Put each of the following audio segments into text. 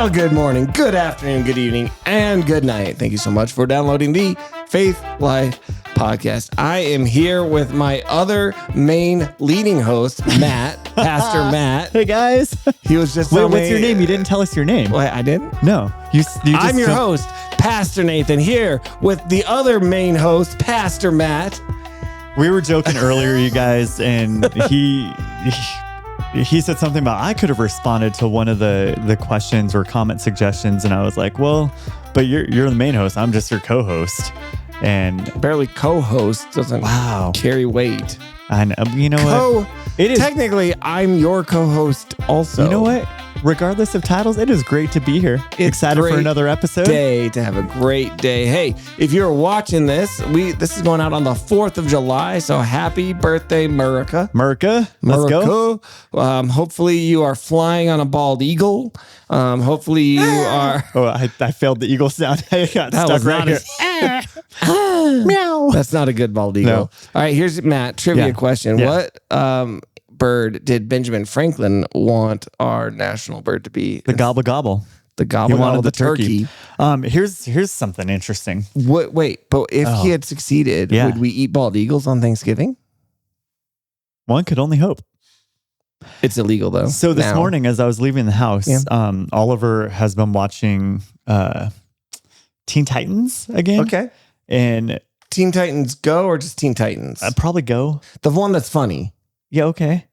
Well, good morning, good afternoon, good evening, and good night. Thank you so much for downloading the Faith Life Podcast. I am here with my other main leading host, Matt, Pastor Matt. Hey, guys. He was just Wait, what's your name? You didn't tell us your name. Wait, I didn't? No. You I'm your host, Pastor Nathan, here with the other main host, Pastor Matt. We were joking earlier, you guys, and he said something about I could have responded to one of the questions or comment suggestions, and I was like, well, but you're the main host. I'm just your co-host. And barely co-host doesn't carry weight. And you know what? It is technically I'm your co-host also. You know what? Regardless of titles, it is great to be here. It's excited for another episode. To have a great day. Hey, if you're watching this, this is going out on the 4th of July, so happy birthday, America. Let's go. Hopefully you are flying on a bald eagle. Hopefully you are... Oh, I failed the eagle sound. I got stuck right here. Meow. That's not a good bald eagle. No. All right, here's Matt. Trivia question. Yeah. What bird did Benjamin Franklin want our national bird to be? The gobble gobble. The gobble gobble, the turkey. Here's something interesting. Wait, but if he had succeeded, would we eat bald eagles on Thanksgiving? One could only hope. It's illegal though. So this morning, as I was leaving the house, Oliver has been watching Teen Titans again. Okay. And Teen Titans Go or just Teen Titans? Probably Go. The one that's funny. Yeah, okay.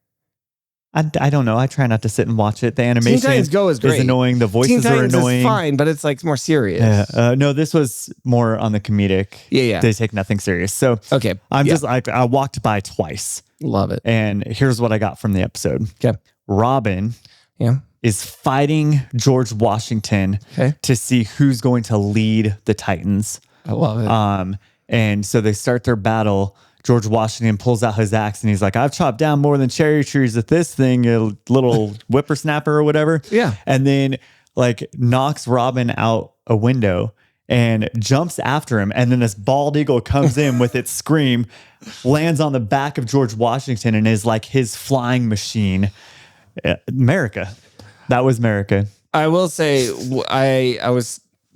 I don't know. I try not to sit and watch it. The animation Teen Titans Go is great. Annoying. The voices Teen Titans are annoying. Is fine, but it's like more serious. No, this was more on the comedic. Yeah. They take nothing serious. So okay, I walked by twice. Love it. And here's what I got from the episode. Okay. Robin is fighting George Washington to see who's going to lead the Titans. I love it. And so they start their battle. George Washington pulls out his axe and he's like, I've chopped down more than cherry trees with this thing, a little whippersnapper or whatever. Yeah. And then like knocks Robin out a window and jumps after him. And then this bald eagle comes in with its scream, lands on the back of George Washington and is like his flying machine. America. That was America. I will say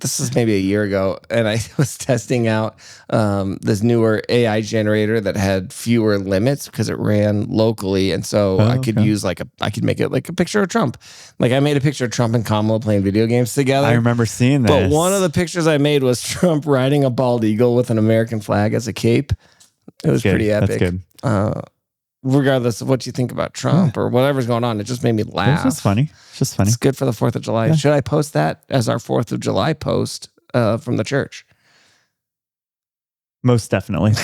this is maybe a year ago, and I was testing out this newer AI generator that had fewer limits because it ran locally, and so I could use I could make it like a picture of Trump. Like I made a picture of Trump and Kamala playing video games together. I remember seeing this. But one of the pictures I made was Trump riding a bald eagle with an American flag as a cape. It was pretty epic. That's good. Regardless of what you think about Trump or whatever's going on, it just made me laugh. It's just funny. It's good for the 4th of July. Yeah. Should I post that as our 4th of July post from the church? Most definitely.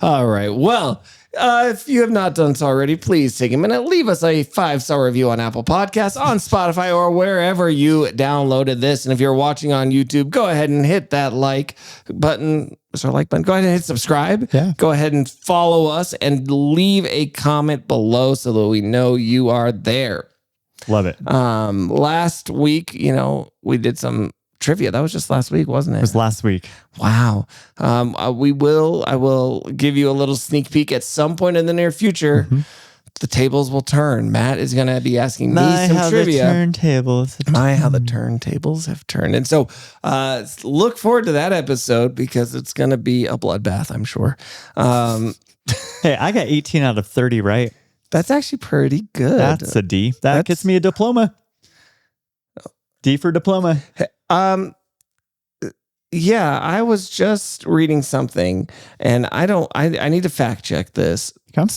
All right. Well, if you have not done so already, please take a minute, leave us a 5-star review on Apple Podcasts, on Spotify, or wherever you downloaded this. And if you're watching on YouTube, go ahead and hit that like button. Is there a like button? Go ahead and hit subscribe. Yeah. Go ahead and follow us and leave a comment below so that we know you are there. Love it. Last week, we did some trivia. That was just last week, wasn't it? It was last week. Wow. I will give you a little sneak peek at some point in the near future. Mm-hmm. The tables will turn. Matt is going to be asking me some trivia. How the turntables have turned. And so look forward to that episode because it's going to be a bloodbath, I'm sure. Hey, I got 18 out of 30 right. That's actually pretty good. That's a D. That gets me a diploma. D for diploma. Yeah, I was just reading something, and I need to fact check this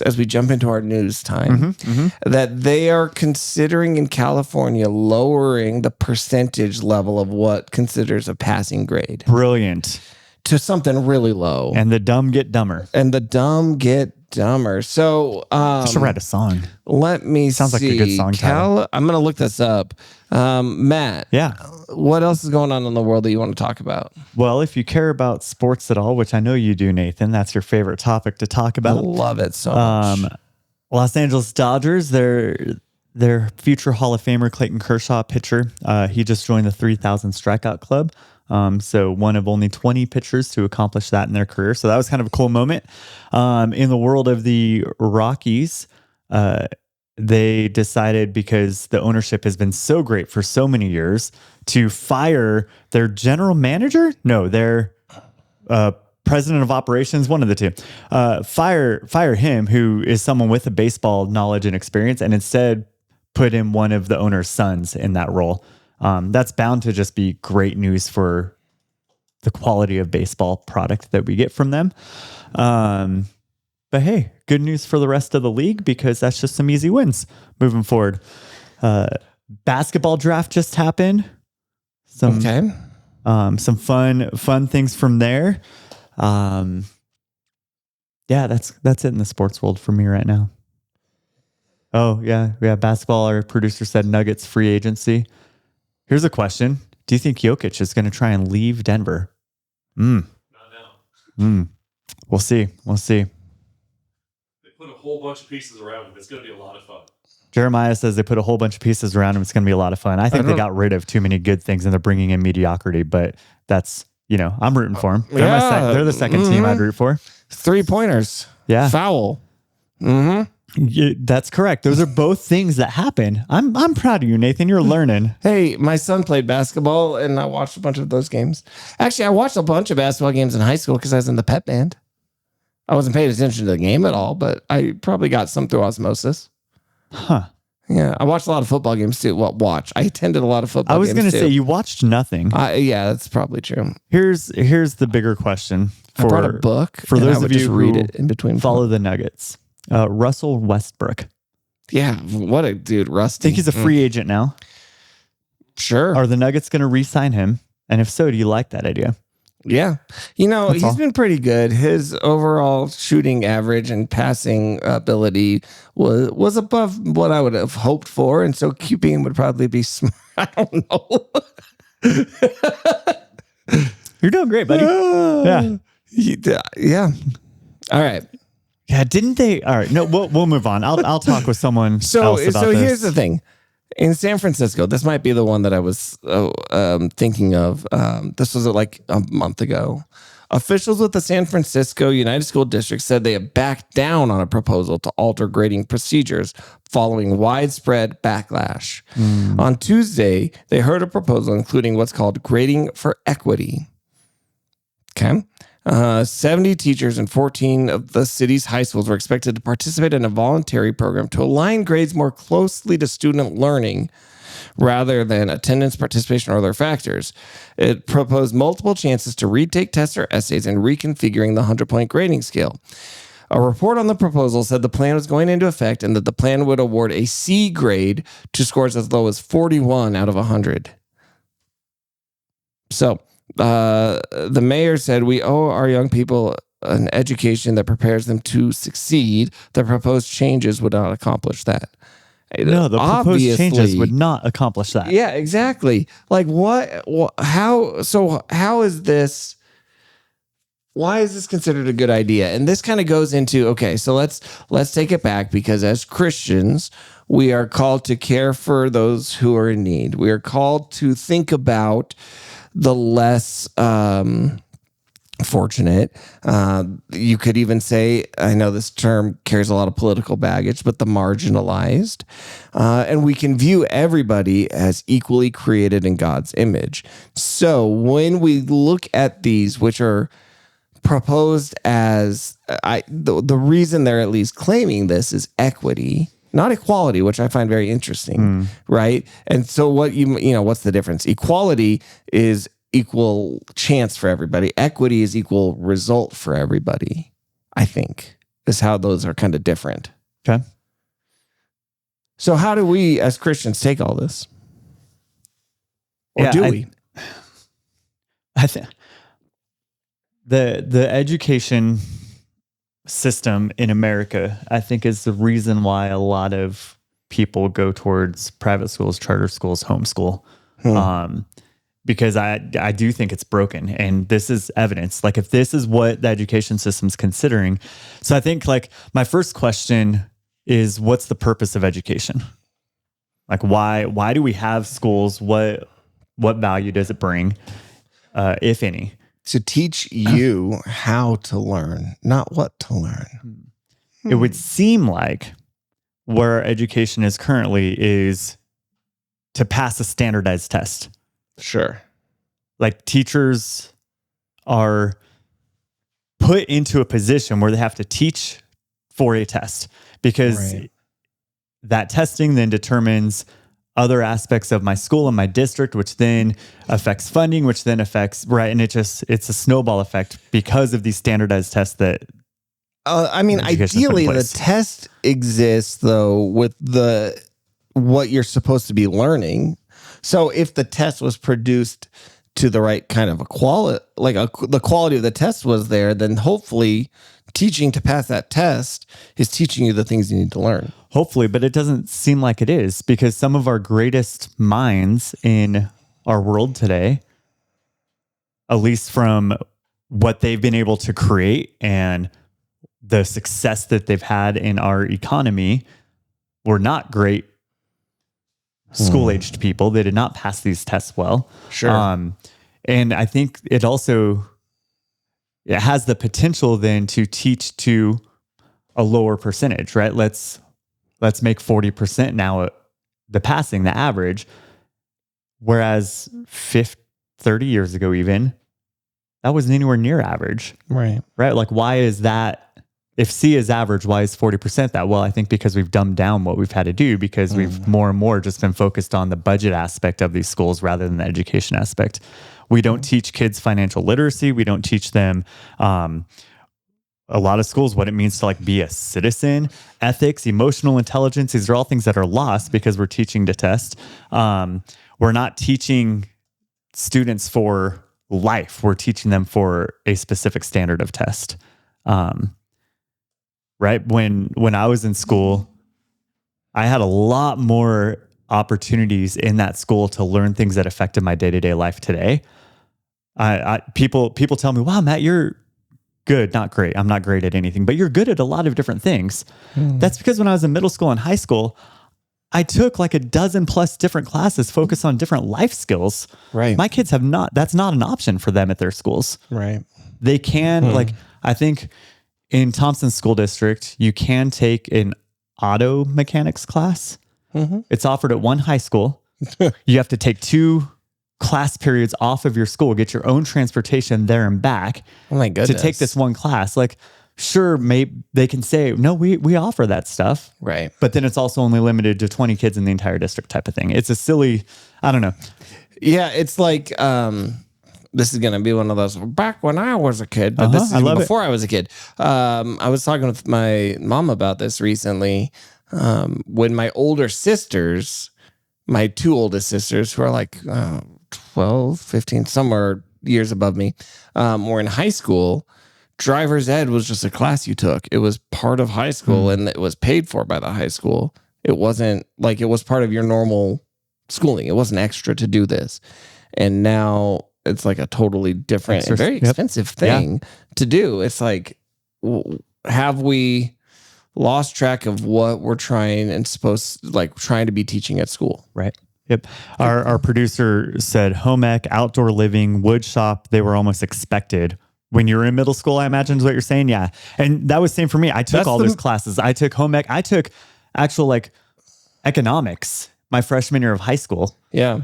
as we jump into our news time, that they are considering in California lowering the percentage level of what considers a passing grade. Brilliant. To something really low. And the dumb get dumber. So I should write a song. Let me Sounds like a good song title. I'm going to look this up. Matt. Yeah. What else is going on in the world that you want to talk about? Well, if you care about sports at all, which I know you do, Nathan, that's your favorite topic to talk about. I love it so much. Los Angeles Dodgers, their future Hall of Famer, Clayton Kershaw, pitcher, he just joined the 3,000 strikeout club. So one of only 20 pitchers to accomplish that in their career. So that was kind of a cool moment. In the world of the Rockies, they decided, because the ownership has been so great for so many years, to fire their general manager. No, their president of operations, one of the two. Fire him, who is someone with a baseball knowledge and experience, and instead put in one of the owner's sons in that role. That's bound to just be great news for the quality of baseball product that we get from them. But hey, good news for the rest of the league, because that's just some easy wins moving forward. Basketball draft just happened. Some fun things from there. Yeah, that's it in the sports world for me right now. Oh yeah, basketball. Our producer said Nuggets free agency. Here's a question: do you think Jokic is going to try and leave Denver? Not now. We'll see. They put a whole bunch of pieces around him. It's going to be a lot of fun. Jeremiah says they put a whole bunch of pieces around him. It's going to be a lot of fun. I think they got rid of too many good things and they're bringing in mediocrity, but that's, I'm rooting for them. They're the second team I'd root for. 3-pointers. Yeah. Foul. That's correct. Those are both things that happen. I'm proud of you, Nathan. You're learning. Hey, my son played basketball and I watched a bunch of those games. Actually, I watched a bunch of basketball games in high school because I was in the pep band. I wasn't paying attention to the game at all, but I probably got some through osmosis. Huh. Yeah, I watched a lot of football games too. Well, I attended a lot of football games. I was going to say you watched nothing. Yeah, that's probably true. Here's the bigger question. I brought a book for those of you who read it in between. Follow the Nuggets. Russell Westbrook. Yeah, what a dude, Rusty. I think he's a free agent now. Sure. Are the Nuggets going to re-sign him? And if so, do you like that idea? Yeah. He's been pretty good. His overall shooting average and passing ability was above what I would have hoped for. And so keeping him would probably be smart. I don't know. You're doing great, buddy. Yeah. All right. Yeah, didn't they? All right. No, we'll move on. I'll talk with someone else about this. So here's the thing. In San Francisco, this might be the one that I was thinking of. This was like a month ago. Officials with the San Francisco United School District said they have backed down on a proposal to alter grading procedures following widespread backlash. On Tuesday, they heard a proposal including what's called grading for equity. Okay. 70 teachers in 14 of the city's high schools were expected to participate in a voluntary program to align grades more closely to student learning rather than attendance, participation, or other factors. It proposed multiple chances to retake tests or essays and reconfiguring the 100-point grading scale. A report on the proposal said the plan was going into effect and that the plan would award a C grade to scores as low as 41 out of 100. So, the mayor said, we owe our young people an education that prepares them to succeed. The proposed changes would not accomplish that. No, the proposed changes would not accomplish that. Yeah, exactly. Like how is this? Why is this considered a good idea? And this kind of goes into, okay, so let's take it back, because as Christians, we are called to care for those who are in need. We are called to think about the less fortunate. You could even say, I know this term carries a lot of political baggage, but the marginalized. And we can view everybody as equally created in God's image. So when we look at these, which are proposed as, the reason they're at least claiming this is equity, not equality, which I find very interesting, right? And so what's the difference? Equality is equal chance for everybody. Equity is equal result for everybody, I think, is how those are kind of different. Okay. So how do we as Christians take all this? Or do we? I think the education system in America, I think, is the reason why a lot of people go towards private schools, charter schools, homeschool. Because I do think it's broken, and this is evidence. Like, if this is what the education system's considering, so I think, like, my first question is, what's the purpose of education? Like, why do we have schools? What value does it bring, if any? To teach you how to learn, not what to learn. It would seem like where our education is currently is to pass a standardized test. Sure. Like teachers are put into a position where they have to teach for a test because that testing then determines other aspects of my school and my district, which then affects funding, which then affects, right. And it's a snowball effect because of these standardized tests that, I mean, ideally the test exists though with what you're supposed to be learning. So if the test was produced to the right kind of a quality, the quality of the test was there, then hopefully teaching to pass that test is teaching you the things you need to learn. Hopefully, but it doesn't seem like it is, because some of our greatest minds in our world today, at least from what they've been able to create and the success that they've had in our economy, were not great school-aged people. They did not pass these tests well. Sure. And I think it has the potential then to teach to a lower percentage, right? Let's make 40% now the passing, the average. Whereas 30 years ago even, that wasn't anywhere near average. Right. Right? Like, why is that? If C is average, why is 40% that? Well, I think because we've dumbed down what we've had to do, because we've more and more just been focused on the budget aspect of these schools rather than the education aspect. We don't teach kids financial literacy. We don't teach them a lot of schools what it means to like be a citizen, ethics, emotional intelligence. These are all things that are lost because we're teaching to test. We're not teaching students for life. We're teaching them for a specific standard of test. Right? When I was in school, I had a lot more opportunities in that school to learn things that affected my day-to-day life today. People tell me, wow, Matt, you're good, not great. I'm not great at anything, but you're good at a lot of different things. That's because when I was in middle school and high school, I took like a dozen plus different classes focused on different life skills. Right. My kids that's not an option for them at their schools. Right. They can, I think in Thompson School District, you can take an auto mechanics class. It's offered at one high school. You have to take 2 class periods off of your school, get your own transportation there and back. Oh my goodness. To take this one class. Like, sure, maybe they can say, no, we offer that stuff. Right. But then it's also only limited to 20 kids in the entire district type of thing. It's a silly, I don't know. Yeah, it's like, this is going to be one of those back when I was a kid, but this is even before I was a kid. I was talking with my mom about this recently. When my older sisters, my 2 oldest sisters, who are like 12, 15, somewhere years above me, were in high school, driver's ed was just a class you took. It was part of high school and it was paid for by the high school. It wasn't like it was part of your normal schooling. It wasn't extra to do this. And now it's like a totally different and very expensive thing to do. It's like, have we lost track of what we're trying to be teaching at school? Right. Yep. Our producer said home ec, outdoor living, wood shop, they were almost expected. When you were in middle school, I imagine is what you're saying. Yeah. And that was same for me. I took all those classes. I took home ec. I took actual economics my freshman year of high school. Yeah.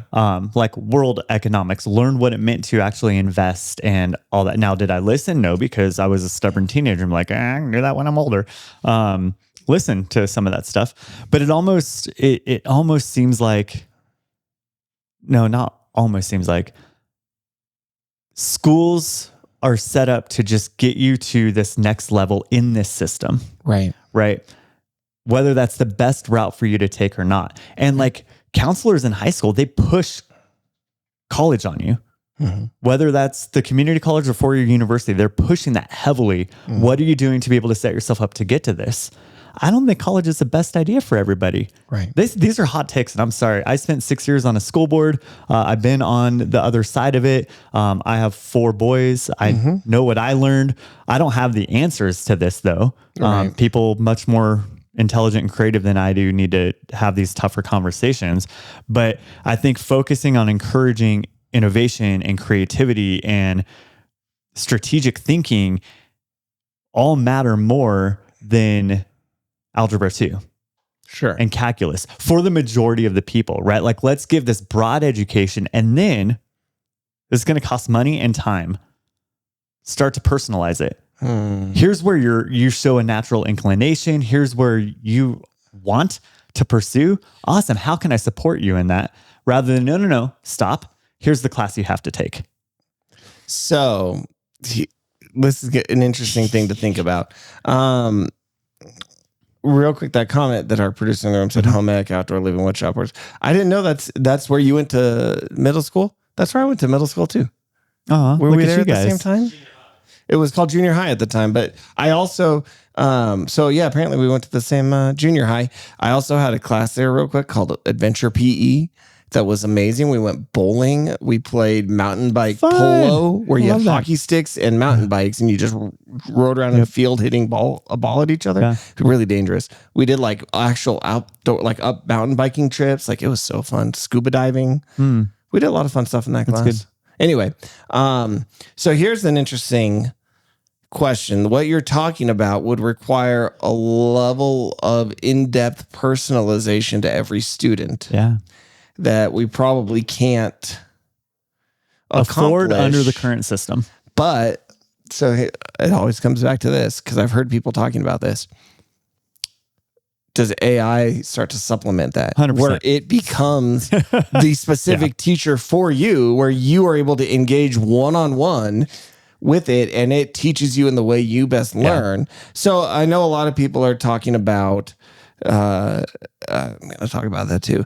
World economics, learned what it meant to actually invest and all that. Now, did I listen? No, because I was a stubborn teenager. I'm like, I can do that when I'm older. Listen to some of that stuff, but it almost seems like, no, not almost seems like schools are set up to just get you to this next level in this system. Right. Right. Whether that's the best route for you to take or not. And counselors in high school, they push college on you. Whether that's the community college or 4-year university, they're pushing that heavily. What are you doing to be able to set yourself up to get to this? I don't think college is the best idea for everybody. Right. These are hot takes, and I'm sorry. I spent 6 years on a school board. I've been on the other side of it. I have 4 boys. I know what I learned. I don't have the answers to this, though. Right. People much more intelligent and creative than I do need to have these tougher conversations. But I think focusing on encouraging innovation and creativity and strategic thinking all matter more than Algebra 2. Sure. and calculus for the majority of the people, right? Like, let's give this broad education, and then it's going to cost money and time. Start to personalize it. Here's where you show a natural inclination. Here's where you want to pursue. Awesome. How can I support you in that? Rather than, no, stop. Here's the class you have to take. So this is an interesting thing to think about. Real quick, that comment that our producer in the room said, home ec, outdoor living, what shop works. I didn't know that's where you went to middle school. That's where I went to middle school too. Were we there at the same time? It was called junior high at the time, but I also, apparently we went to the same junior high. I also had a class there real quick called Adventure PE. That was amazing. We went bowling. We played mountain bike polo, where you had hockey sticks and mountain bikes, and you just rode around in a field hitting a ball at each other. Yeah. Really dangerous. We did like actual outdoor, like up mountain biking trips. Like, it was so fun. Scuba diving. We did a lot of fun stuff in that class. Good. Anyway, so here's an interesting question. What you're talking about would require a level of in-depth personalization to every student. Yeah. That we probably can't afford under the current system. But so it always comes back to this, because I've heard people talking about this. Does AI start to supplement that? 100%. Where it becomes the specific teacher for you, where you are able to engage one-on-one with it, and it teaches you in the way you best learn. So I know a lot of people are talking about, I'm going to talk about that too.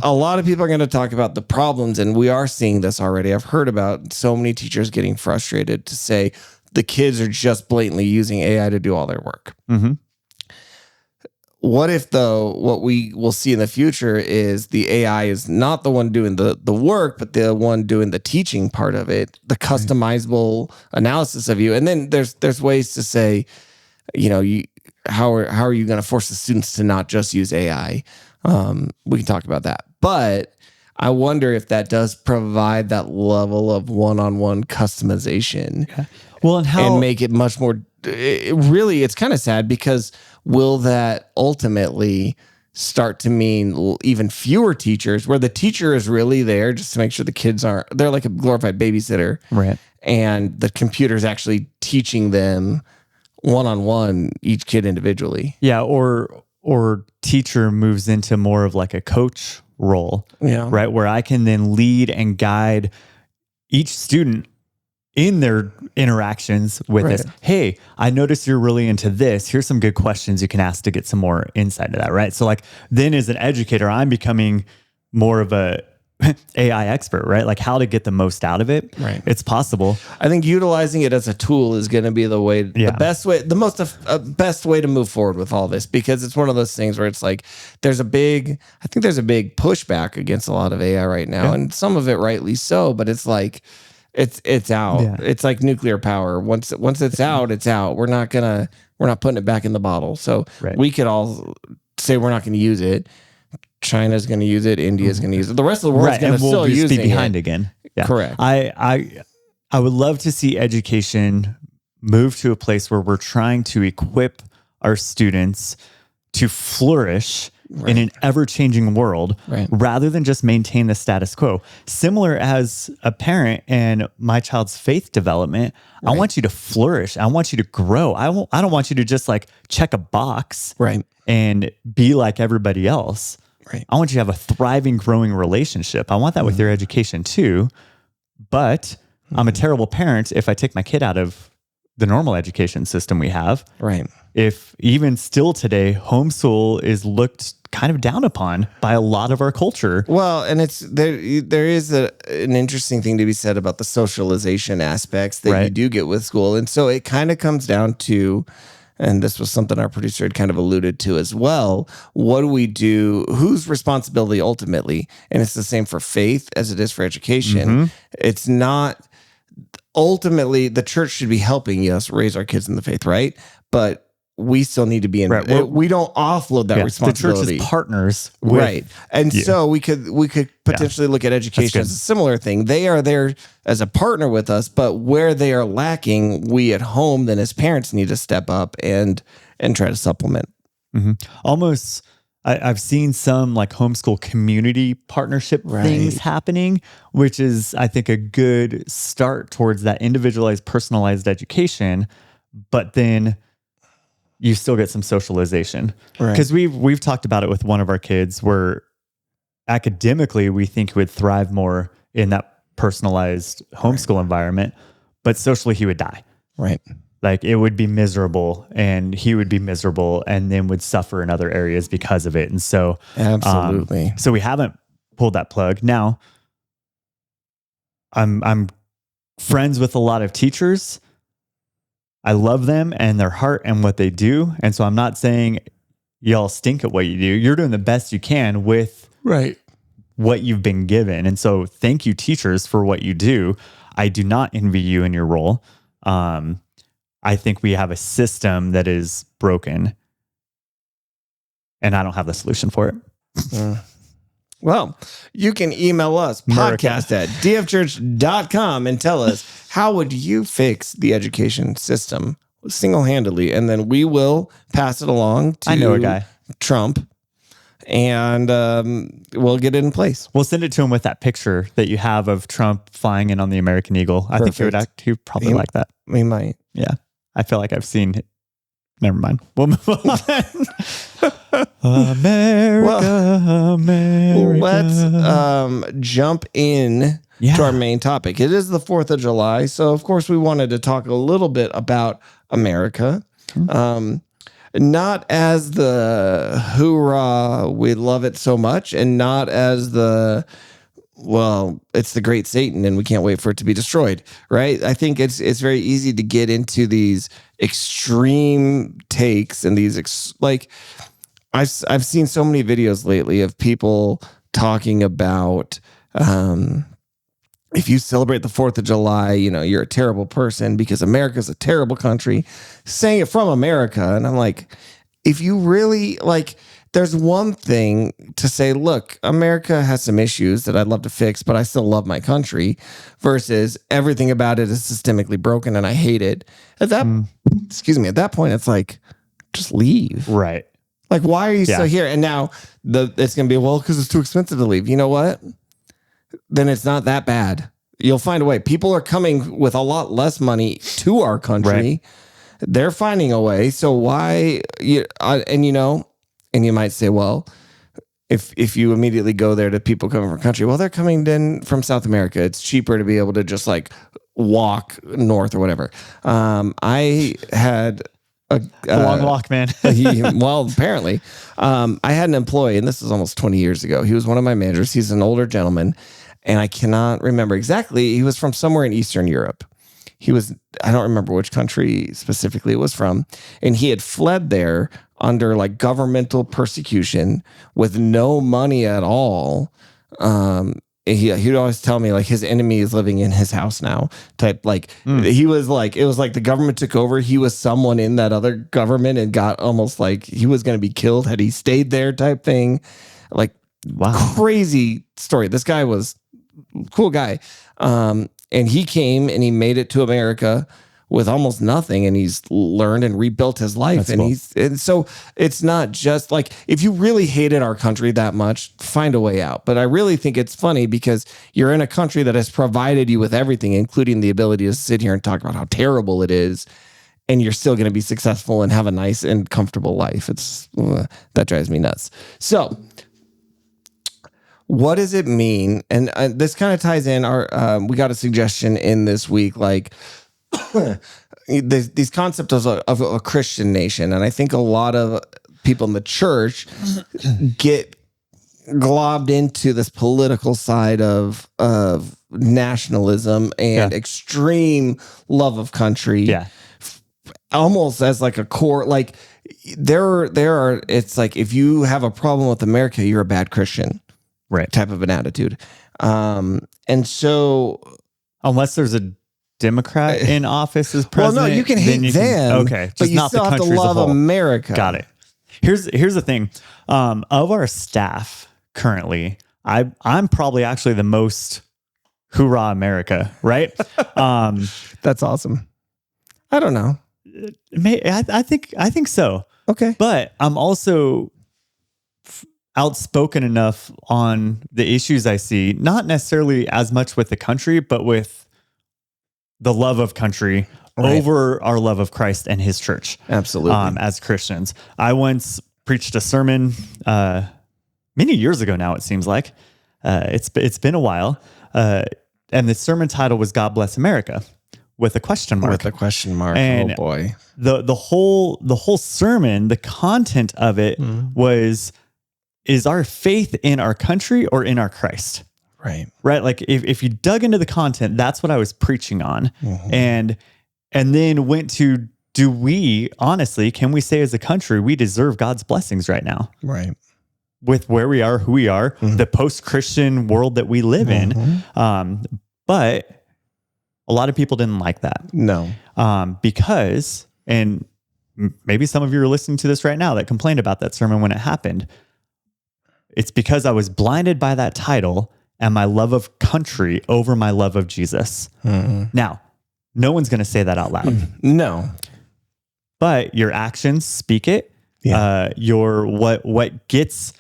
A lot of people are going to talk about the problems, and we are seeing this already. I've heard about so many teachers getting frustrated to say the kids are just blatantly using AI to do all their work. What if, though, what we will see in the future is the AI is not the one doing the work, but the one doing the teaching part of it, the customizable analysis of you. And then there's ways to say, how are you going to force the students to not just use AI? We can talk about that. But I wonder if that does provide that level of one-on-one customization. Yeah. Well, and make it much more. It's kind of sad, because will that ultimately start to mean even fewer teachers, where the teacher is really there just to make sure the kids they're like a glorified babysitter, right? And the computer is actually teaching them one-on-one, each kid individually. Yeah, or teacher moves into more of like a coach role, right? Where I can then lead and guide each student in their interactions with this. Hey, I noticed you're really into this. Here's some good questions you can ask to get some more insight into that, right? So like, then as an educator, I'm becoming more of a AI expert, right? Like how to get the most out of it. Right. It's possible. I think utilizing it as a tool is going to be the way, the best way, the most best way to move forward with all this, because it's one of those things where it's like, there's a big pushback against a lot of AI right now. And some of it rightly so, but it's like, it's out. Yeah. It's like nuclear power. Once it's out, it's out. We're not putting it back in the bottle. So we could all say we're not going to use it. China's going to use it. India's going to use it. The rest of the world's going to still use it. Be behind again. Yeah. Correct. I would love to see education move to a place where we're trying to equip our students to flourish in an ever-changing world, rather than just maintain the status quo. Similar as a parent and my child's faith development, I want you to flourish. I want you to grow. I don't want you to just like check a box and be like everybody else. I want you to have a thriving, growing relationship. I want that with your education too. But I'm a terrible parent if I take my kid out of the normal education system we have. If even still today, homeschool is looked kind of down upon by a lot of our culture. Well, and there is an interesting thing to be said about the socialization aspects that you do get with school. And so it kind of comes down to, and this was something our producer had kind of alluded to as well, what do we do? Whose responsibility ultimately? And it's the same for faith as it is for education. It's not, ultimately, the church should be helping us raise our kids in the faith, right? But we still need to be in. We don't offload that responsibility. The church is partners, with and so we could potentially look at education as a similar thing. They are there as a partner with us, but where they are lacking, we at home then as parents need to step up and try to supplement. Almost, I've seen some like homeschool community partnership things happening, which is, I think, a good start towards that individualized, personalized education. But then you still get some socialization, because we've talked about it with one of our kids where academically we think he would thrive more in that personalized homeschool environment, but socially he would die. Right. Like it would be miserable and he would be miserable and then would suffer in other areas because of it. And so, absolutely. So we haven't pulled that plug. Now I'm friends with a lot of teachers. I love them and their heart and what they do. And so I'm not saying y'all stink at what you do. You're doing the best you can with what you've been given. And so thank you, teachers, for what you do. I do not envy you in your role. I think we have a system that is broken and I don't have the solution for it. Well, you can email us podcast@dfchurch.com and tell us, how would you fix the education system single-handedly? And then we will pass it along to I know a guy. Trump, and we'll get it in place. We'll send it to him with that picture that you have of Trump flying in on the American Eagle. I think he would probably like that. We might. Yeah. I feel like I've seen it. Never mind. We'll move on. America. Let's jump in to our main topic. It is the 4th of July. So, of course, we wanted to talk a little bit about America. Not as the hoorah, we love it so much, and not as the, well, it's the great Satan and we can't wait for it to be destroyed, right? I think it's very easy to get into these extreme takes and these I've seen so many videos lately of people talking about if you celebrate the 4th of July, you're a terrible person because America's a terrible country, saying it from America. And I'm like, if you really there's one thing to say, look, America has some issues that I'd love to fix, but I still love my country, versus everything about it is systemically broken and I hate it. At that point, it's like, just leave. Right. Like, why are you still here? And now it's going to be, well, because it's too expensive to leave. You know what? Then it's not that bad. You'll find a way. People are coming with a lot less money to our country. Right. They're finding a way. So why, and you might say, well, if you immediately go there to people coming from country, well, they're coming in from South America. It's cheaper to be able to just walk north or whatever. I had a long walk, man. Well, apparently, I had an employee, and this was almost 20 years ago. He was one of my managers. He's an older gentleman, and I cannot remember exactly. He was from somewhere in Eastern Europe. I don't remember which country specifically it was from. And he had fled there under governmental persecution with no money at all. He'd always tell me his enemy is living in his house now type. He was it was like the government took over. He was someone in that other government and got almost he was going to be killed had he stayed there type thing. Wow. Crazy story. This guy was a cool guy. And he came and he made it to America with almost nothing, and he's learned and rebuilt his life. That's cool. And so it's not just if you really hated our country that much, find a way out. But I really think it's funny because you're in a country that has provided you with everything, including the ability to sit here and talk about how terrible it is, and you're still going to be successful and have a nice and comfortable life. That drives me nuts. So, what does it mean? And this kind of ties in we got a suggestion in this week, these concepts of a Christian nation. And I think a lot of people in the church get globbed into this political side of nationalism and extreme love of country. Yeah. Almost as a core, it's if you have a problem with America, you're a bad Christian. Right. Type of an attitude. And so unless there's a Democrat in office as president. Well, no, you can hate them. Okay. But you still have to love America. Got it. Here's the thing. Of our staff currently, I'm probably actually the most hoorah America, right? That's awesome. I don't know. I think so. Okay. But I'm also outspoken enough on the issues I see, not necessarily as much with the country, but with the love of country over our love of Christ and his church. Absolutely. As Christians. I once preached a sermon many years ago now, it seems like. It's been a while. And the sermon title was God Bless America with a question mark. With a question mark. And oh boy. The whole sermon, the content of it was, is our faith in our country or in our Christ? Right. Like if you dug into the content, that's what I was preaching on. And then went to, do we honestly, can we say as a country, we deserve God's blessings right now? Right. With where we are, who we are, the post-Christian world that we live in. But a lot of people didn't like that. No. Because, and maybe some of you are listening to this right now that complained about that sermon when it happened. It's because I was blinded by that title and my love of country over my love of Jesus. Now, no one's going to say that out loud. No. But your actions speak it. Yeah. What gets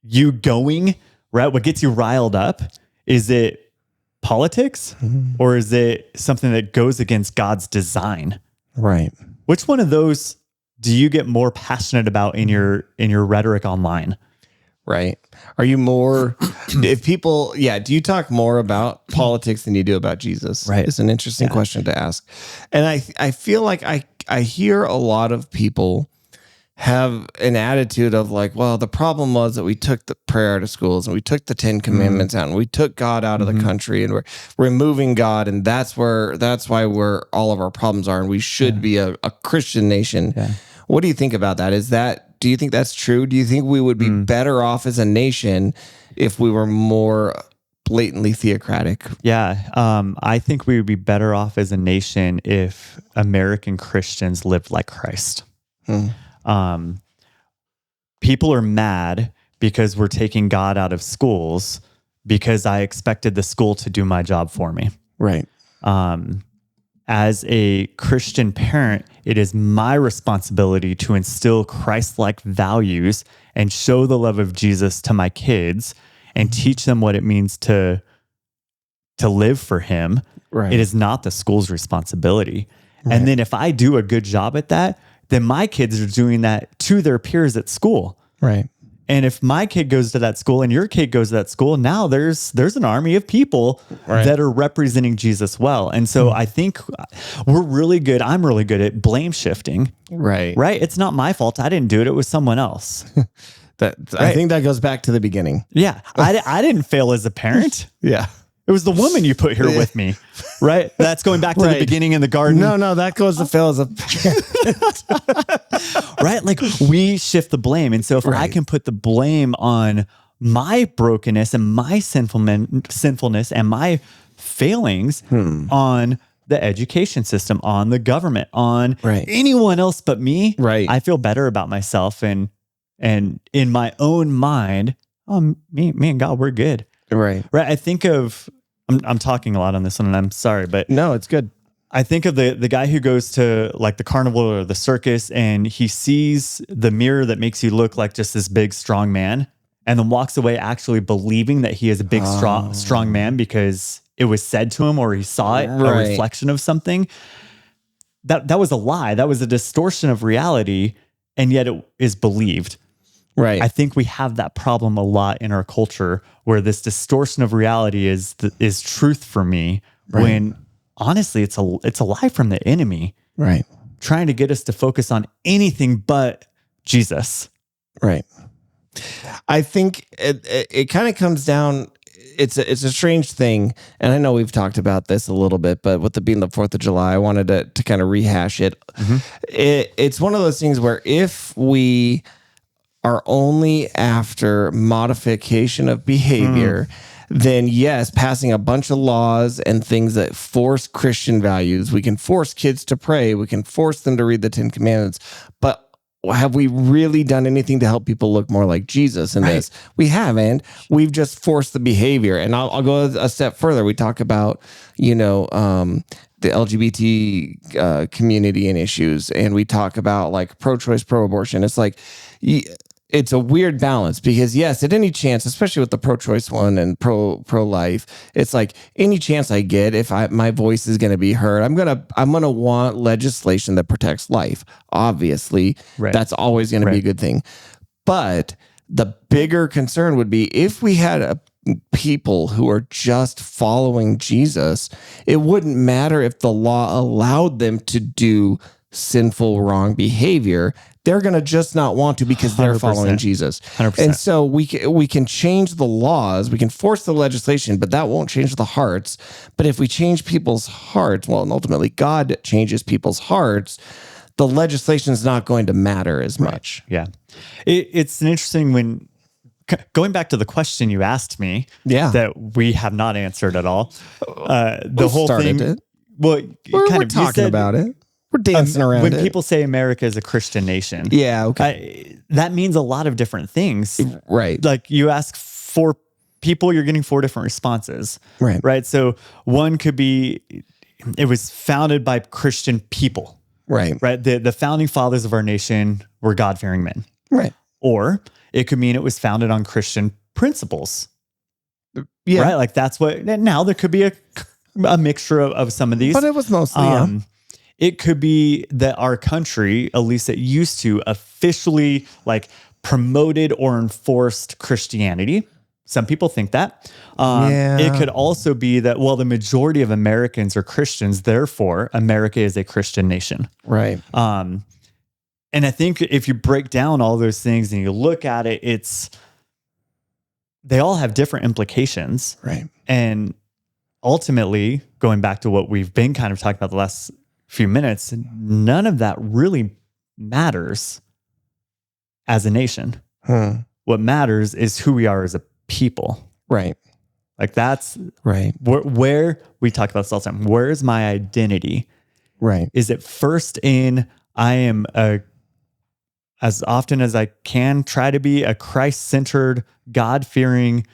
you going, right? What gets you riled up? Is it politics or is it something that goes against God's design? Right. Which one of those do you get more passionate about in your rhetoric online? Right. Are you more, if people, do you talk more about politics than you do about Jesus? Right. It's an interesting question to ask. And I feel like I hear a lot of people have an attitude of like, well, the problem was that we took the prayer out of schools and we took the 10 commandments out and we took God out of the country and we're removing God. And that's why all of our problems are. And we should be a Christian nation. Yeah. What do you think about that? Do you think that's true? Do you think we would be better off as a nation if we were more blatantly theocratic? Yeah. I think we would be better off as a nation if American Christians lived like Christ. People are mad because we're taking God out of schools because I expected the school to do my job for me. Right. As a Christian parent, it is my responsibility to instill Christ-like values and show the love of Jesus to my kids and teach them what it means to live for him. Right. It is not the school's responsibility. Right. And then if I do a good job at that, then my kids are doing that to their peers at school. Right. And if my kid goes to that school and your kid goes to that school, now there's an army of people that are representing Jesus well. And so I think I'm really good at blame shifting. Right. Right. It's not my fault. I didn't do it. It was someone else. I think that goes back to the beginning. Yeah. I didn't fail as a parent. Yeah. It was the woman you put here with me, right? That's going back to the beginning in the garden. No, that goes to fail as a parent. Right? Like we shift the blame. And so if I can put the blame on my brokenness and my sinfulness and my failings on the education system, on the government, on anyone else but me, I feel better about myself. And in my own mind, me and God, we're good. Right. I think of, I'm talking a lot on this one and I'm sorry, but no, it's good. I think of the guy who goes to like the carnival or the circus and he sees the mirror that makes you look like just this big, strong man and then walks away actually believing that he is a big, strong man because it was said to him or he saw it, a reflection of something. That was a lie. That was a distortion of reality. And yet it is believed. Right. I think we have that problem a lot in our culture where this distortion of reality is truth for me when honestly it's a lie from the enemy. Right. Trying to get us to focus on anything but Jesus. Right. I think it kind of comes down, it's a strange thing. And I know we've talked about this a little bit, but with it being the 4th of July, I wanted to kind of rehash it. It's one of those things where if we are only after modification of behavior, then yes, passing a bunch of laws and things that force Christian values. We can force kids to pray. We can force them to read the 10 Commandments. But have we really done anything to help people look more like Jesus in this? We haven't. We've just forced the behavior. And I'll go a step further. We talk about, the LGBT community and issues, and we talk about like pro-choice, pro-abortion. It's like it's a weird balance because yes, at any chance, especially with the pro-choice one and pro-life, it's like any chance I get, if my voice is going to be heard, I'm gonna want legislation that protects life. Obviously, that's always going to be a good thing. But the bigger concern would be if we had people who are just following Jesus, it wouldn't matter if the law allowed them to do sinful, wrong behavior. They're going to just not want to because they're 100%. following Jesus. 100%. And so we can change the laws, we can force the legislation, but that won't change the hearts. But if we change people's hearts, well, and ultimately God changes people's hearts, the legislation is not going to matter as much. Yeah. It's an interesting when going back to the question you asked me that we have not answered at all. The whole thing. Well, we're talking about it. We're dancing around when it. people say America is a Christian nation. Yeah, okay. That means a lot of different things. Right. Like you ask 4 people, you're getting 4 different responses. Right. Right. So one could be, it was founded by Christian people. Right. Right. The founding fathers of our nation were God-fearing men. Right. Or it could mean it was founded on Christian principles. Yeah. Right. Like that's what, now there could be a mixture of some of these. But it was mostly, It could be that our country, at least it used to, officially like promoted or enforced Christianity. Some people think that. It could also be that, well, the majority of Americans are Christians, therefore America is a Christian nation. Right. And I think if you break down all those things and you look at it, they all have different implications. Right. And ultimately, going back to what we've been kind of talking about the last few minutes, none of that really matters as a nation. What matters is who we are as a people. Right. Like that's right. Where we talk about this all the time. Where is my identity? Right. Is it first in I am as often as I can try to be a Christ-centered, God-fearing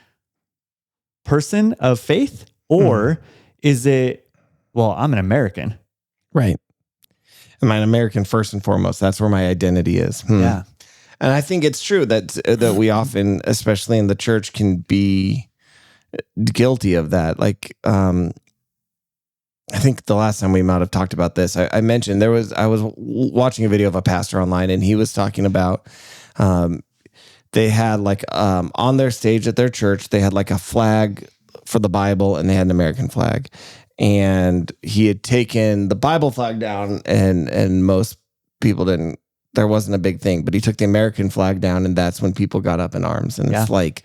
person of faith? Or is it, well, I'm an American. Right. I'm an American first and foremost. That's where my identity is. Yeah. And I think it's true that we often, especially in the church, can be guilty of that. Like, I think the last time we might have talked about this, I mentioned I was watching a video of a pastor online, and he was talking about they had like on their stage at their church, they had like a flag for the Bible, and they had an American flag. And he had taken the Bible flag down, and most people didn't. There wasn't a big thing, but he took the American flag down, and that's when people got up in arms. And it's like,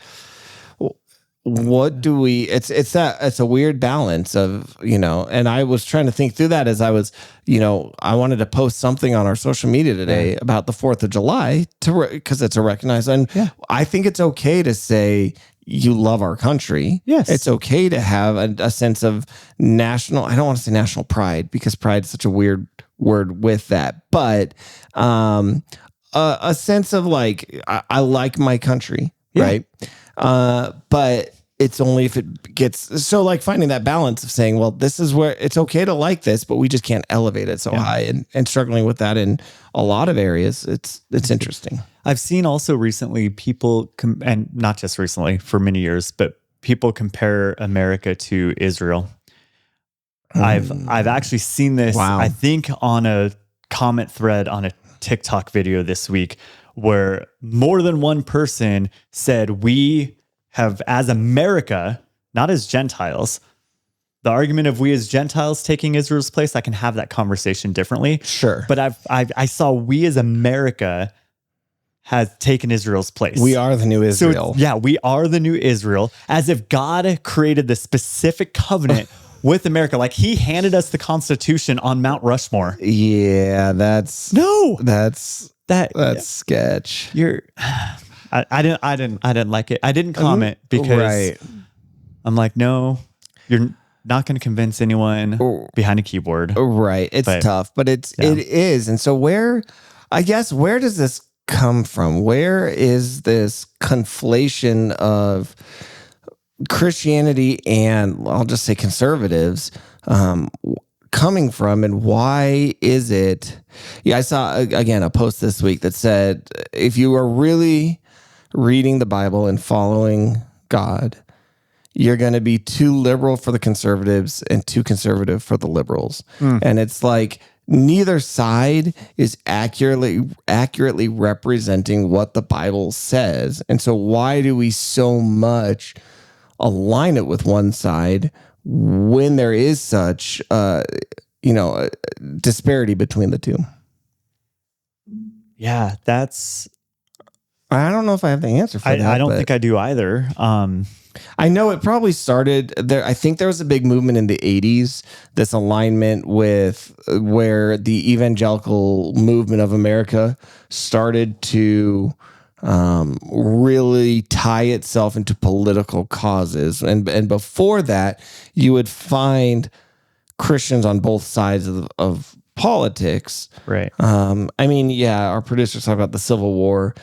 what do we? It's a weird balance of, And I was trying to think through that as I was, I wanted to post something on our social media today about the 4th of July because it's a recognized, and I think it's okay to say you love our country. Yes. It's okay to have a sense of national, I don't want to say national pride because pride is such a weird word with that, but a sense of like, I like my country, right? But it's only if it gets, so like finding that balance of saying, well, this is where it's okay to like this, but we just can't elevate it so high, and struggling with that in a lot of areas. It's interesting. I've seen also recently people, and not just recently, for many years, but people compare America to Israel. I've actually seen this, I think, on a comment thread on a TikTok video this week, where more than one person said we have, as America, not as Gentiles, the argument of we as Gentiles taking Israel's place, I can have that conversation differently. Sure. But I saw we as America has taken Israel's place. We are the new Israel. So we are the new Israel, as if God created the specific covenant with America. Like he handed us the Constitution on Mount Rushmore. Yeah, that's sketch. I didn't like it. I didn't comment because I'm like, no, you're not going to convince anyone behind a keyboard. Right. It's tough, but it is. And so where does this come from? Where is this conflation of Christianity and, I'll just say, conservatives coming from, and why is it? Yeah, I saw again a post this week that said if you are really reading the Bible and following God, you're going to be too liberal for the conservatives and too conservative for the liberals. And it's like neither side is accurately representing what the Bible says. And so why do we so much align it with one side when there is such disparity between the two? Yeah, that's... I don't know if I have the answer for that. I don't think I do either. I know it probably started there. I think there was a big movement in the 80s, this alignment with where the evangelical movement of America started to really tie itself into political causes. And before that, you would find Christians on both sides of politics. Right. I mean, yeah, our producers talk about the Civil War.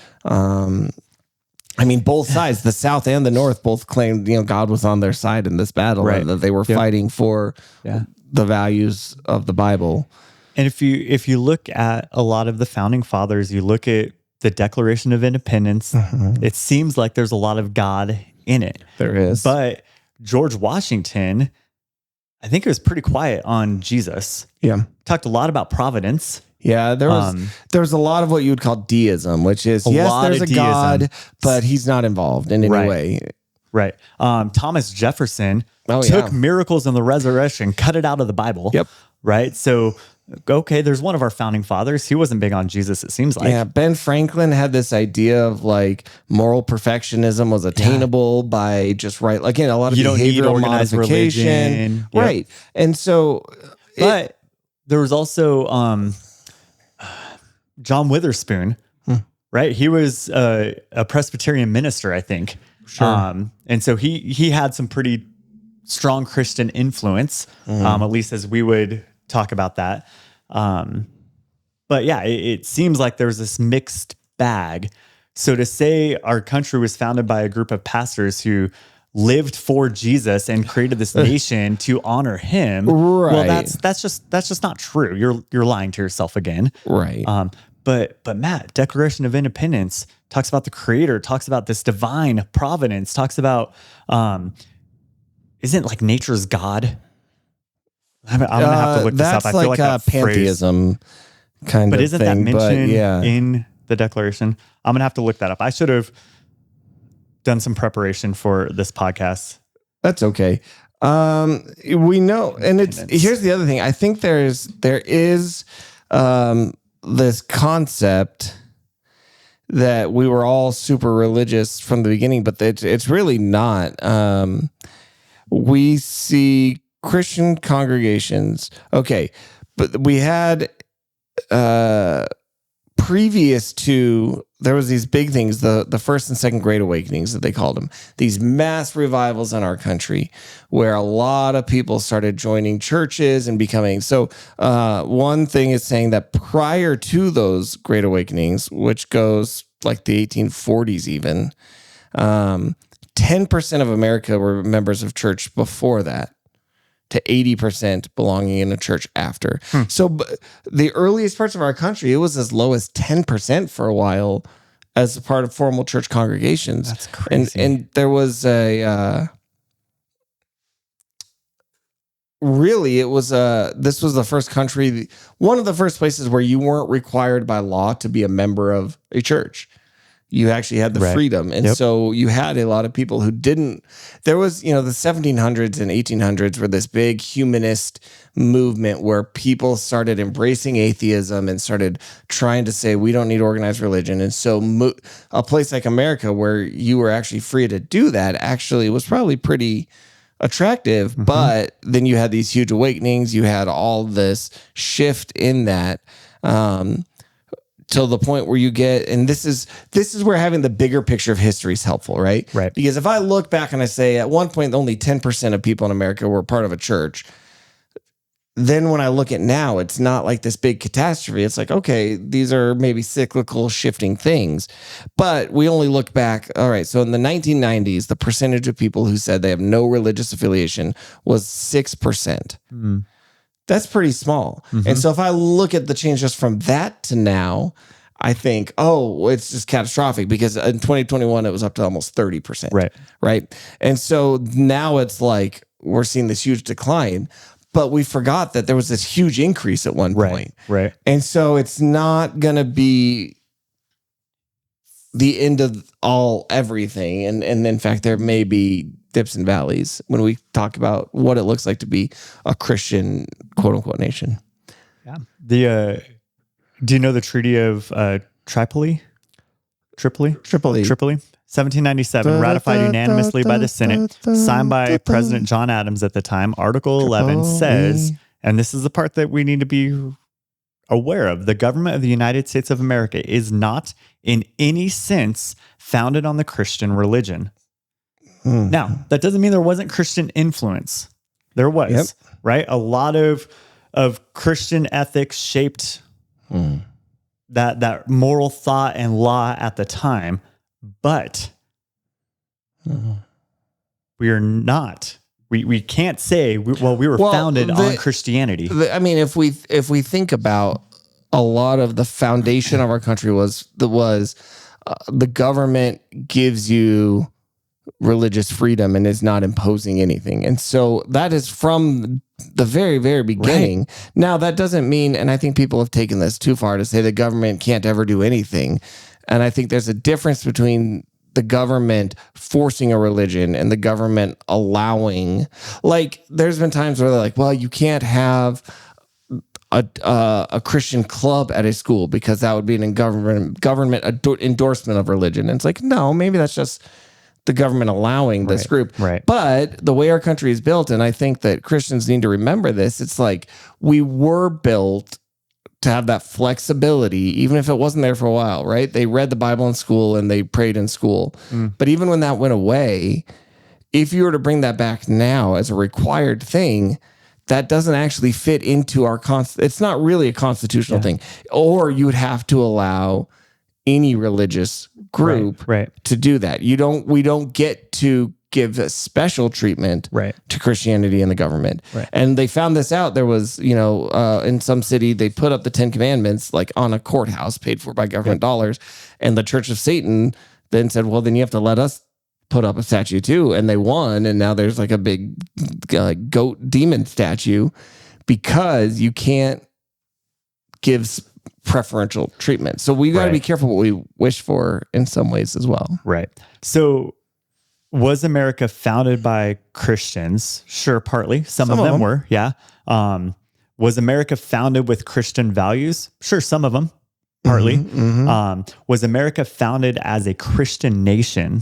I mean, both sides, the South and the North, both claimed, God was on their side in this battle, Right. that they were fighting for the values of the Bible. And if you look at a lot of the founding fathers, you look at the Declaration of Independence, it seems like there's a lot of God in it. There is. But George Washington, I think it was pretty quiet on Jesus. Yeah. Talked a lot about providence. Yeah, there was a lot of what you would call deism, which is, yes, there's a God, but he's not involved in any way. Right. Thomas Jefferson took took miracles and the resurrection, cut it out of the Bible. Yep. Right. So, okay, there's one of our founding fathers. He wasn't big on Jesus, it seems like. Yeah, Ben Franklin had this idea of like moral perfectionism was attainable by just a lot of You don't need behavioral organized modification. religion. Yep. Right. And so, But there was also John Witherspoon, right? He was a Presbyterian minister, I think. Sure. And so he had some pretty strong Christian influence, at least as we would talk about that. But yeah, it seems like there's this mixed bag. So to say our country was founded by a group of pastors who lived for Jesus and created this nation to honor him. Right. Well, that's just not true. You're lying to yourself again. Right. But Matt, Declaration of Independence talks about the Creator, talks about this divine providence, talks about isn't like nature's God? I'm gonna have to look this up. That's I feel like that pantheism kind but of isn't thing. that mentioned yeah. in the Declaration? I'm gonna have to look that up. I should have done some preparation for this podcast. That's okay. We know, and here's the other thing. I think there is this concept that we were all super religious from the beginning, but it's really not. We see Christian congregations. Okay, but we had previous to, there was these big things, the first and second Great Awakenings that they called them, these mass revivals in our country where a lot of people started joining churches and becoming. So one thing is saying that prior to those Great Awakenings, which goes like the 1840s even, 10% of America were members of church before that, to 80% belonging in a church after. So the earliest parts of our country, it was as low as 10% for a while as a part of formal church congregations. That's crazy. And there was this was the first country, one of the first places where you weren't required by law to be a member of a church. You actually had the freedom. And so you had a lot of people who didn't. There was, the 1700s and 1800s were this big humanist movement where people started embracing atheism and started trying to say, we don't need organized religion. And so a place like America where you were actually free to do that actually was probably pretty attractive. But then you had these huge awakenings. You had all this shift in that. Till the point where you get, and this is where having the bigger picture of history is helpful, right? Right. Because if I look back and I say at one point only 10% of people in America were part of a church, then when I look at now, it's not like this big catastrophe. It's like, okay, these are maybe cyclical shifting things. But we only look back, all right, so in the 1990s, the percentage of people who said they have no religious affiliation was 6%. That's pretty small. And so if I look at the change just from that to now, I think, oh, it's just catastrophic because in 2021, it was up to almost 30%. Right. Right. And so now it's like we're seeing this huge decline, but we forgot that there was this huge increase at one point. Right. And so it's not going to be the end of everything. And in fact, there may be dips and valleys when we talk about what it looks like to be a Christian, quote unquote, nation. Yeah. Do you know the Treaty of Tripoli? 1797, ratified unanimously by the Senate, signed by President John Adams at the time. Article 11 says, and this is the part that we need to be aware of, the government of the United States of America is not in any sense founded on the Christian religion. Now, that doesn't mean there wasn't Christian influence. There was, right? A lot of Christian ethics shaped that moral thought and law at the time, but we are not. We can't say we were founded on Christianity. I mean, if we think about a lot of the foundation of our country was the government gives you religious freedom and is not imposing anything. And so that is from the very, very beginning. Right. Now, that doesn't mean, and I think people have taken this too far to say the government can't ever do anything. And I think there's a difference between the government forcing a religion and the government allowing, like, there's been times where they're like, well, you can't have a Christian club at a school because that would be an government endorsement of religion. And it's like, no, maybe that's just the government allowing this group. Right. But the way our country is built, and I think that Christians need to remember this, it's like we were built to have that flexibility, even if it wasn't there for a while, right? They read the Bible in school and they prayed in school. But even when that went away, if you were to bring that back now as a required thing, that doesn't actually fit into our it's not really a constitutional thing. Or you would have to allow any religious group to do that. We don't get to give a special treatment to Christianity in the government. Right. And they found this out. There was, in some city, they put up the 10 Commandments like on a courthouse paid for by government dollars. And the Church of Satan then said, well, then you have to let us put up a statue too. And they won. And now there's like a big goat demon statue because you can't give preferential treatment. So we got to be careful what we wish for in some ways as well. Right. So was America founded by Christians? Sure, partly. Some of them were, yeah. Was America founded with Christian values? Sure, some of them, partly. Was America founded as a Christian nation?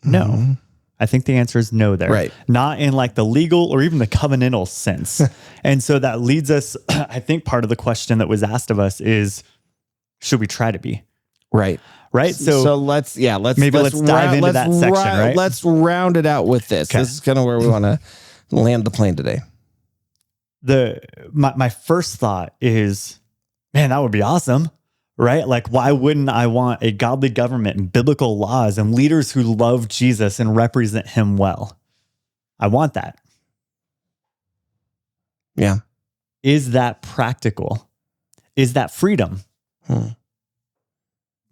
No. I think the answer is no there. Right. Not in like the legal or even the covenantal sense. And so that leads us, I think part of the question that was asked of us is, should we try to be? Right. Right. So let's dive into that section, right? Let's round it out with this. Okay. This is kind of where we want to land the plane today. My first thought is, man, that would be awesome. Right? Like, why wouldn't I want a godly government and biblical laws and leaders who love Jesus and represent him well? I want that. Yeah. Is that practical? Is that freedom?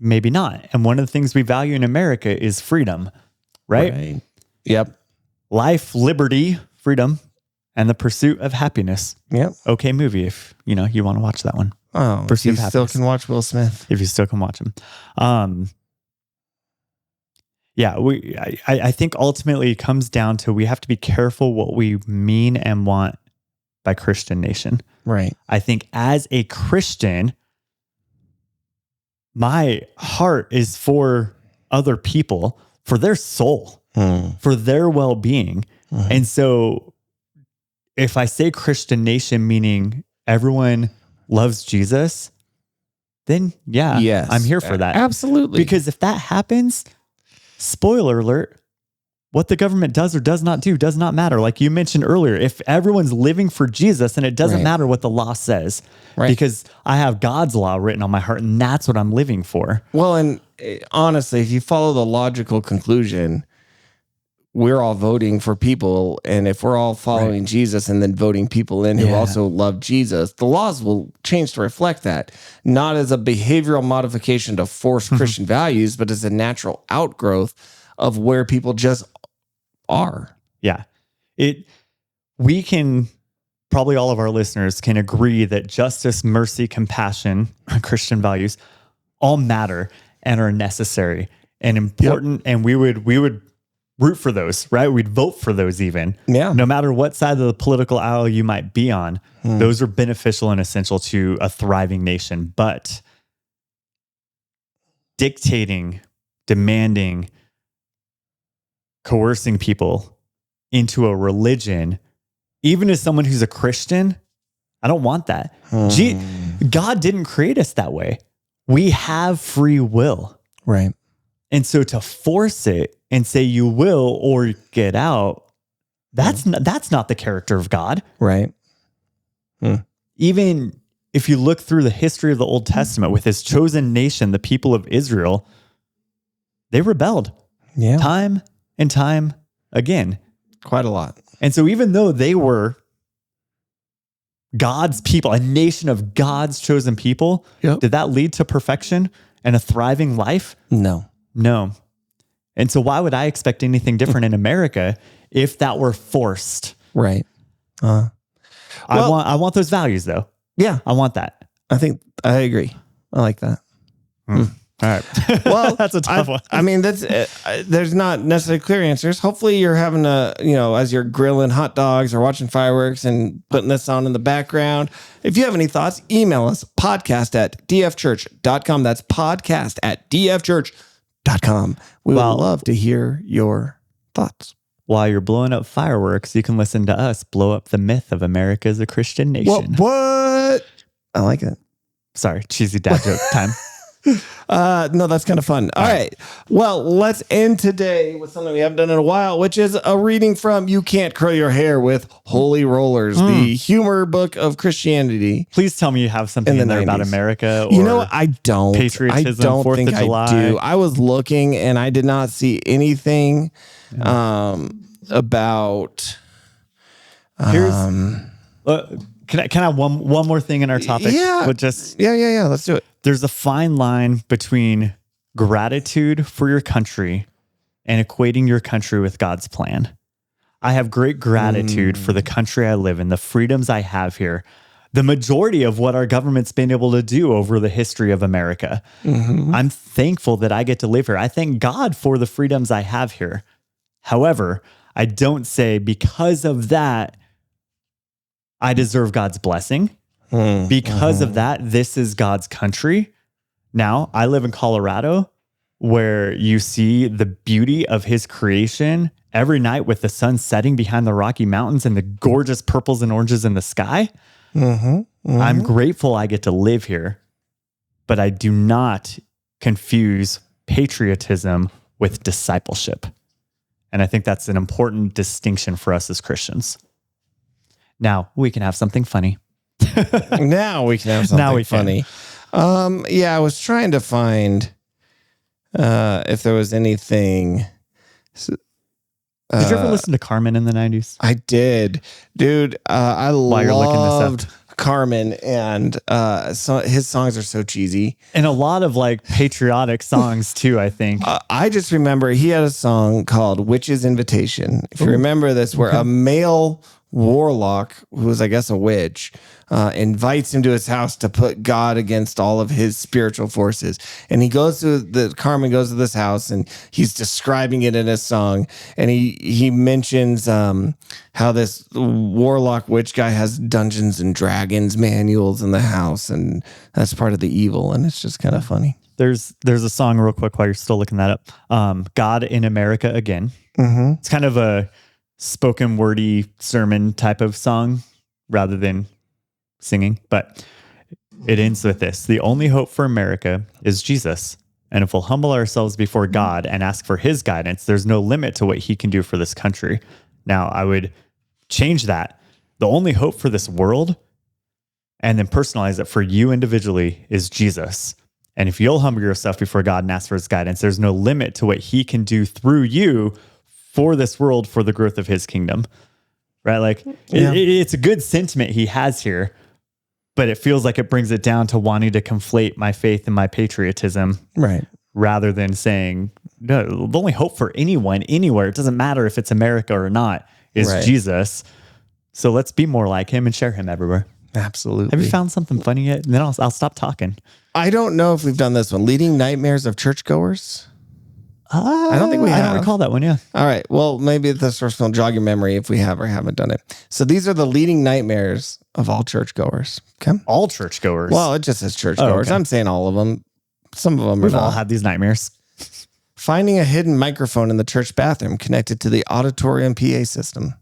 Maybe not. And one of the things we value in America is freedom, right? Yep. Life, liberty, freedom, and the pursuit of happiness. Yep. Okay movie if, you want to watch that one. Oh, if you still can watch Will Smith. If you still can watch him. I think ultimately it comes down to we have to be careful what we mean and want by Christian nation. Right. I think as a Christian, my heart is for other people, for their soul, for their well-being. And so if I say Christian nation, meaning everyone loves Jesus, then yes, I'm here for that. Absolutely. Because if that happens, spoiler alert, what the government does or does not do does not matter. Like you mentioned earlier, if everyone's living for Jesus, then it doesn't matter what the law says, because I have God's law written on my heart and that's what I'm living for. Well, and honestly, if you follow the logical conclusion, we're all voting for people. And if we're all following Jesus and then voting people in who also love Jesus, the laws will change to reflect that, not as a behavioral modification to force Christian values, but as a natural outgrowth of where people just are. Yeah. We can, probably all of our listeners can agree that justice, mercy, compassion, Christian values all matter and are necessary and important. And we would root for those, right? We'd vote for those even. Yeah. No matter what side of the political aisle you might be on, those are beneficial and essential to a thriving nation. But dictating, demanding, coercing people into a religion, even as someone who's a Christian, I don't want that. God didn't create us that way. We have free will. Right. And so to force it and say you will or get out, that's not the character of God. Right. Even if you look through the history of the Old Testament with his chosen nation, the people of Israel, they rebelled time and time again. Quite a lot. And so even though they were God's people, a nation of God's chosen people, did that lead to perfection and a thriving life? No. And so why would I expect anything different in America if that were forced? Right. I want those values though. Yeah. I want that. I think I agree. I like that. All right. Well, that's a tough one. I mean, there's not necessarily clear answers. Hopefully you're having as you're grilling hot dogs or watching fireworks and putting this on in the background. If you have any thoughts, email us podcast@dfchurch.com. That's podcast@dfchurch.com. We would love to hear your thoughts. While you're blowing up fireworks, you can listen to us blow up the myth of America as a Christian nation. What? I like it. Sorry, cheesy dad joke time. No, that's kind of fun. All right. Well, let's end today with something we haven't done in a while, which is a reading from You Can't Curl Your Hair with Holy Rollers, the humor book of Christianity. Please tell me you have something in there 90s. about America. Or you know what? I don't. Patriotism, I don't 4th think of July. I do. I was looking and I did not see anything about. Can I have one more thing in our topic? Yeah. But just Yeah. Let's do it. there's a fine line between gratitude for your country and equating your country with God's plan. I have great gratitude for the country I live in, the freedoms I have here, the majority of what our government's been able to do over the history of America. I'm thankful that I get to live here. I thank God for the freedoms I have here. However, I don't say because of that, I deserve God's blessing. Because of that, this is God's country. Now, I live in Colorado, where you see the beauty of his creation every night with the sun setting behind the Rocky Mountains and the gorgeous purples and oranges in the sky. I'm grateful I get to live here, but I do not confuse patriotism with discipleship. And I think that's an important distinction for us as Christians. Now we can have something funny. Now we can have something funny. I was trying to find if there was anything. Did you ever listen to Carmen in the 90s? I did, dude. I loved Carmen, and so his songs are so cheesy, and a lot of like patriotic songs too. I think I just remember he had a song called "Witch's Invitation." If you remember this, where a male warlock, who was, I guess, a witch, invites him to his house to put God against all of his spiritual forces. And Carmen goes to this house and he's describing it in a song. And he mentions how this warlock witch guy has Dungeons and Dragons manuals in the house. And that's part of the evil. And it's just kind of funny. There's a song real quick while you're still looking that up. God in America Again. It's kind of a spoken wordy sermon type of song rather than singing, but it ends with this: the only hope for America is Jesus. And if we'll humble ourselves before God and ask for his guidance, there's no limit to what he can do for this country. Now I would change that. The only hope for this world, and then personalize it for you individually, is Jesus. And if you'll humble yourself before God and ask for his guidance, there's no limit to what he can do through you for this world for the growth of his kingdom. Right? Like it's a good sentiment he has here, but it feels like it brings it down to wanting to conflate my faith and my patriotism. Right. Rather than saying, no, the only hope for anyone, anywhere, it doesn't matter if it's America or not, is Jesus. So let's be more like him and share him everywhere. Absolutely. Have you found something funny yet? And then I'll stop talking. I don't know if we've done this one. Leading nightmares of churchgoers. I don't think we have. I don't recall that one, yeah. All right. Well, maybe this first will jog your memory if we have or haven't done it. So these are the leading nightmares of all churchgoers. Okay. All churchgoers. Well, it just says churchgoers. okay. I'm saying all of them. Some of them We've are all not. had these nightmares. Finding a hidden microphone in the church bathroom connected to the auditorium PA system.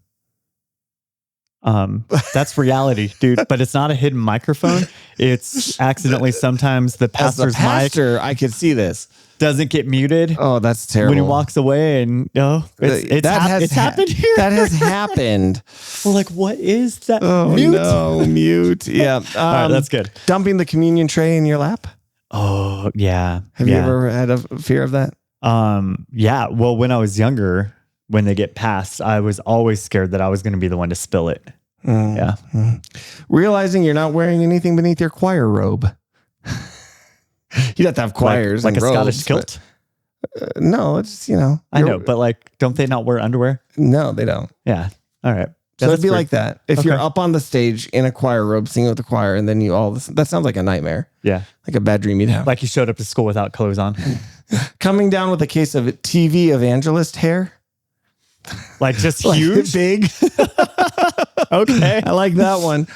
That's reality, dude. But it's not a hidden microphone. It's accidentally sometimes the As the pastor's mic pastor, I could see this. doesn't get muted Oh, that's terrible. when he walks away, and it's happened here. That has happened. We're like, what is that? Oh, Mute. no, mute. Yeah. All right, that's good. Dumping the communion tray in your lap. Oh, yeah. Have you ever had a fear of that? Yeah. Well, when I was younger, when they get passed, I was always scared that I was going to be the one to spill it. Yeah. Realizing you're not wearing anything beneath your choir robe. You'd have to have choirs like and a robes, Scottish kilt. but, no, it's, I know, but like, don't they not wear underwear? no, they don't. Yeah. All right. So it'd be like that. If you're Okay. up on the stage in a choir robe singing with the choir and then you all this, that sounds like a nightmare, Yeah. like a bad dream you'd have. Like you showed up to school without clothes on. Coming down with a case of TV evangelist hair. Like just Like huge. big. Okay. I like that one.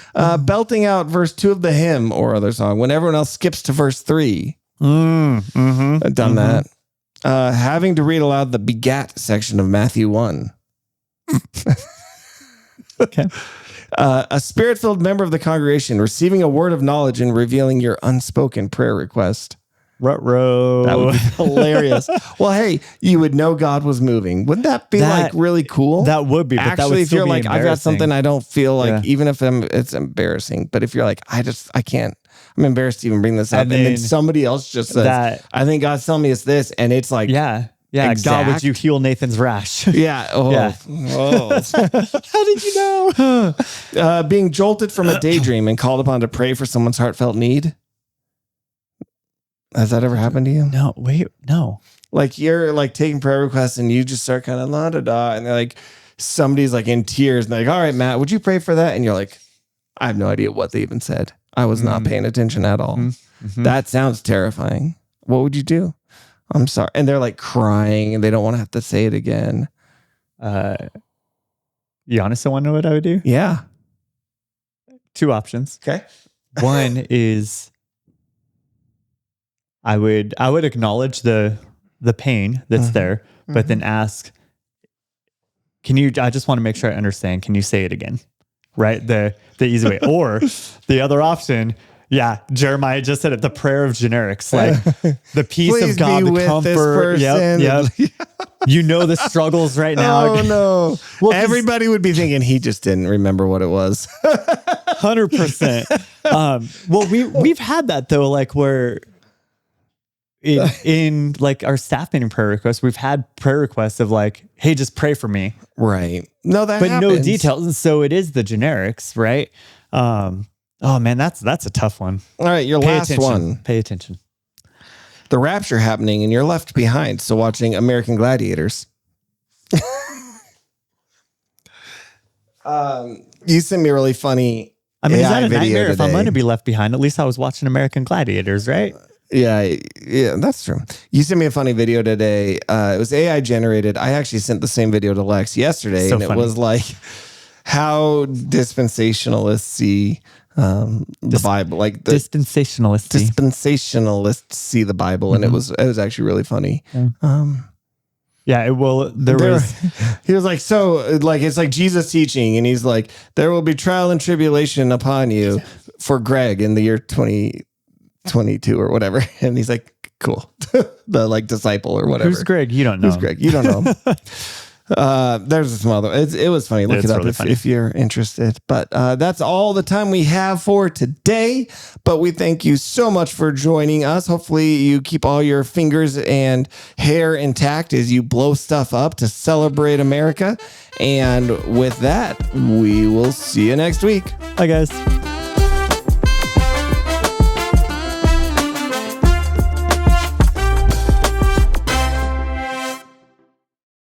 Belting out verse 2 of the hymn or other song when everyone else skips to verse 3. I've done that. Having to read aloud the begat section of Matthew 1. Okay. A spirit-filled member of the congregation receiving a word of knowledge and revealing your unspoken prayer request. Ruh-roh. That would be hilarious. Well, hey, you would know God was moving. Wouldn't that be like really cool? That would be, but that Actually, would if still you're be like, I've got something I don't feel like, Yeah. even if it's embarrassing, but if you're like, I can't, I'm embarrassed to even bring this up. And then then somebody else just says, that- I think God's telling me it's this. And it's like, Yeah. Yeah. God, would Exact. you heal Nathan's rash? yeah. Oh, Yeah. oh. How did you know? Being jolted from a daydream and called upon to pray for someone's heartfelt need. Has that ever happened to you? No, wait, no. Like you're like taking prayer requests and you just start kind of la da da, and they're like, somebody's like in tears and they're like, all right, Matt, would you pray for that? And you're like, I have no idea what they even said. I was not paying attention at all. That sounds terrifying. What would you do? I'm sorry. And they're like crying and they don't want to have to say it again. You honestly want to know what I would do? Yeah. Two options. Okay. One is I would acknowledge the pain that's there, but then ask, I just want to make sure I understand. Can you say it again? Right? The easy way. Or the other option, yeah, Jeremiah just said it, the prayer of generics. Like the peace Please of God, be the with comfort. this person. Yep. You know the struggles right now. Oh no. Well, 'cause- everybody would be thinking he just didn't remember what it was. 100%. Well, we've had that though, like where in like our staff meeting prayer requests, we've had prayer requests of like, hey, just pray for me. Right. No, that But no happens. details. And so it is the generics, right? Oh man, that's a tough one. All right, your Pay last attention. one. Pay attention. The rapture happening and you're left behind. So watching American Gladiators. You sent me a really funny I mean, is AI that a video nightmare if I'm today. going to be left behind? At least I was watching American Gladiators, right? Yeah, that's true. You sent me a funny video today. It was AI generated. I actually sent the same video to Lex yesterday, So and funny. it was like how dispensationalists see the Bible, like the Dispensationalist. dispensationalists see the Bible, and it was actually really funny. Yeah, well, He was like, so like it's like Jesus teaching, and he's like, there will be trial and tribulation upon you for Greg in the year 2022 or whatever, and he's like, cool, the like disciple or whatever. Who's Greg? You don't know. Who's him. Greg? You don't know him. There's some other. It was funny. Look It's it up really if, funny. if you're interested. But that's all the time we have for today. But we thank you so much for joining us. Hopefully, you keep all your fingers and hair intact as you blow stuff up to celebrate America. And with that, we will see you next week. Bye, guys.